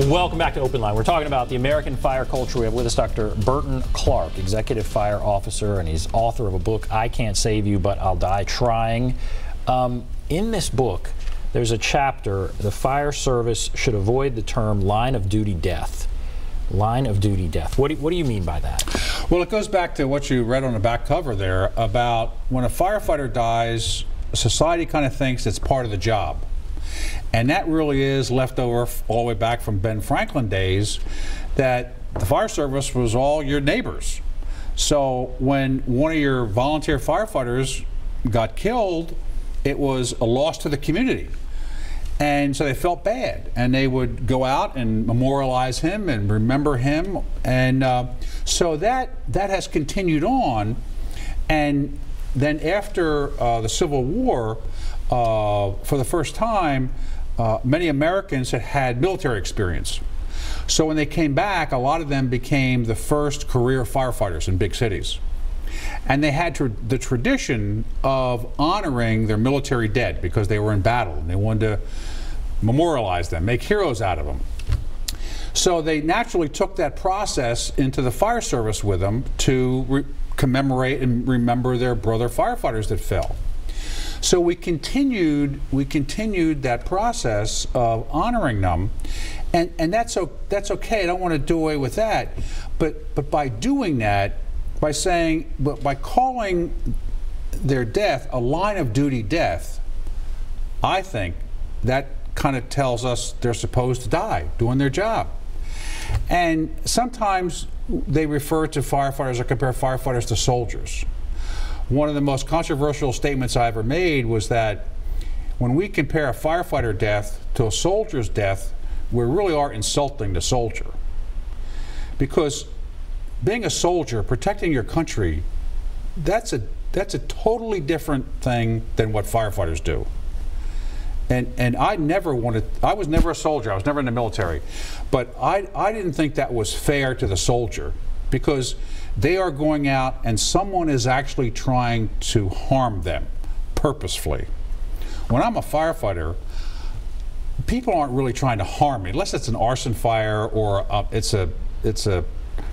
Welcome back to Open Line. We're talking about the American fire culture. We have with us Dr. Burton Clark, Executive Fire Officer, and he's author of a book, I Can't Save You, But I'll Die Trying. In this book, there's a chapter, the fire service should avoid the term line of duty death. Line of duty death. What do you mean by that? Well, it goes back to what you read on the back cover there about when a firefighter dies, society kind of thinks it's part of the job. And that really is left over all the way back from Ben Franklin days, that the fire service was all your neighbors. So when one of your volunteer firefighters got killed, it was a loss to the community. And so they felt bad, and they would go out and memorialize him and remember him. And so that has continued on. And then after the Civil War, for the first time, many Americans had military experience. So when they came back, a lot of them became the first career firefighters in big cities. And they had the tradition of honoring their military dead because they were in battle, and they wanted to memorialize them, make heroes out of them. So they naturally took that process into the fire service with them to commemorate and remember their brother firefighters that fell. So we continued that process of honoring them, and that's okay. I don't want to do away with that, but by doing that, by calling their death a line of duty death, I think that kind of tells us they're supposed to die doing their job. And sometimes they refer to firefighters or compare firefighters to soldiers. One of the most controversial statements I ever made was that when we compare a firefighter death to a soldier's death, we really are insulting the soldier. Because being a soldier, protecting your country, that's a totally different thing than what firefighters do. And I was never a soldier, I was never in the military, but I didn't think that was fair to the soldier, because they are going out and someone is actually trying to harm them purposefully. When I'm a firefighter, people aren't really trying to harm me, unless it's an arson fire or it's a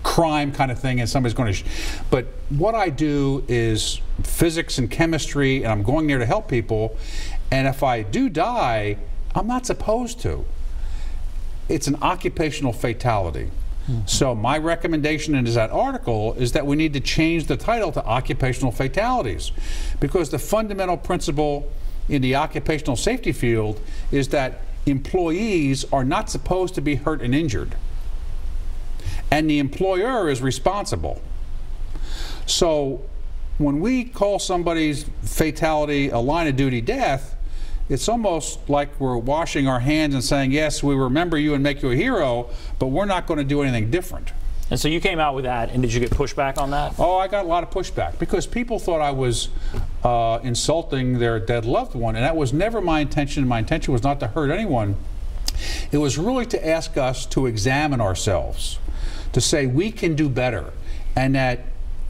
crime kind of thing and somebody's going to but what I do is physics and chemistry, and I'm going there to help people, and if I do die, I'm not supposed to. It's an occupational fatality. So my recommendation in that article is that we need to change the title to occupational fatalities, because the fundamental principle in the occupational safety field is that employees are not supposed to be hurt and injured, and the employer is responsible. So when we call somebody's fatality a line of duty death, it's almost like we're washing our hands and saying, yes, we remember you and make you a hero, but we're not going to do anything different. And so you came out with that, and did you get pushback on that? Oh, I got a lot of pushback, because people thought I was insulting their dead loved one, and that was never my intention. My intention was not to hurt anyone. It was really to ask us to examine ourselves, to say we can do better, and that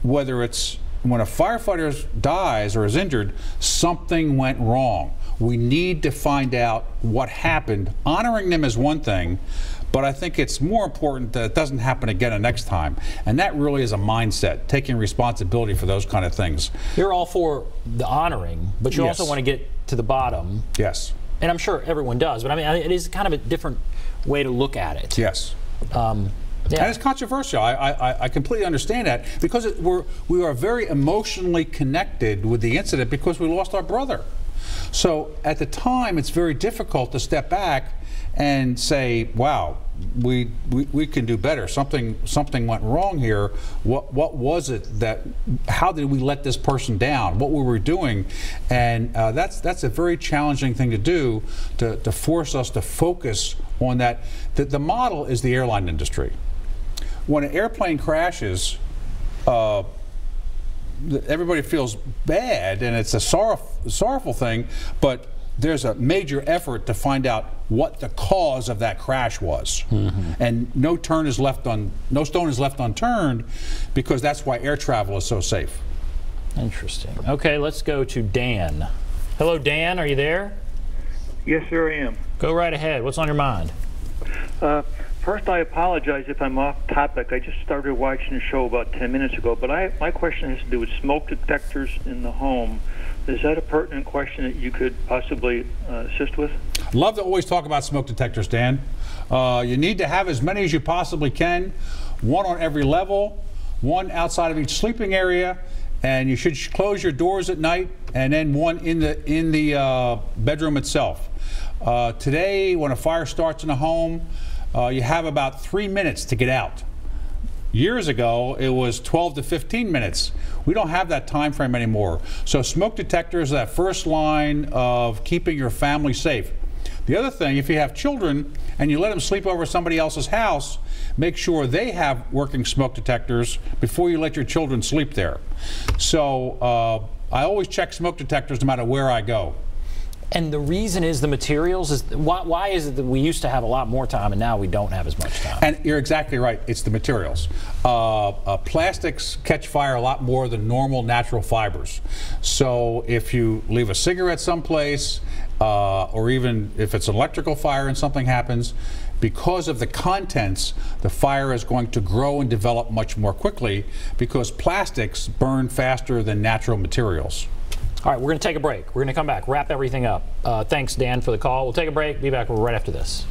whether it's when a firefighter dies or is injured, something went wrong. We need to find out what happened. Honoring them is one thing, but I think it's more important that it doesn't happen again the next time. And that really is a mindset, taking responsibility for those kind of things. You're all for the honoring, but you also want to get to the bottom. Yes. And I'm sure everyone does, but I mean, it is kind of a different way to look at it. Yes. Yeah. And it's controversial. I completely understand that, because we are very emotionally connected with the incident because we lost our brother. So at the time, it's very difficult to step back and say, wow, we can do better. Something went wrong here. What was it how did we let this person down? What were we doing? And that's a very challenging thing to do, to force us to focus on that. The model is the airline industry. When an airplane crashes, everybody feels bad, and it's a sorrowful thing, but there's a major effort to find out what the cause of that crash was. And no stone is left unturned, because that's why air travel is so safe. Interesting. Okay, let's go to Dan. Hello, Dan, are you there? Yes, sir, I am. Go right ahead. What's on your mind? First, I apologize if I'm off topic. I just started watching a show about 10 minutes ago, but my question has to do with smoke detectors in the home. Is that a pertinent question that you could possibly assist with? Love to always talk about smoke detectors, Dan. You need to have as many as you possibly can, one on every level, one outside of each sleeping area, and you should close your doors at night, and then one in the bedroom itself. Today, when a fire starts in a home, you have about 3 minutes to get out. Years ago, it was 12 to 15 minutes. We don't have that time frame anymore. So smoke detectors are that first line of keeping your family safe. The other thing, if you have children and you let them sleep over somebody else's house, make sure they have working smoke detectors before you let your children sleep there. So I always check smoke detectors no matter where I go. And the reason is the materials. Why is it that we used to have a lot more time and now we don't have as much time? And you're exactly right. It's the materials. Plastics catch fire a lot more than normal natural fibers. So if you leave a cigarette someplace, or even if it's an electrical fire and something happens, because of the contents, the fire is going to grow and develop much more quickly because plastics burn faster than natural materials. All right, we're going to take a break. We're going to come back, wrap everything up. Thanks, Dan, for the call. We'll take a break, be back right after this.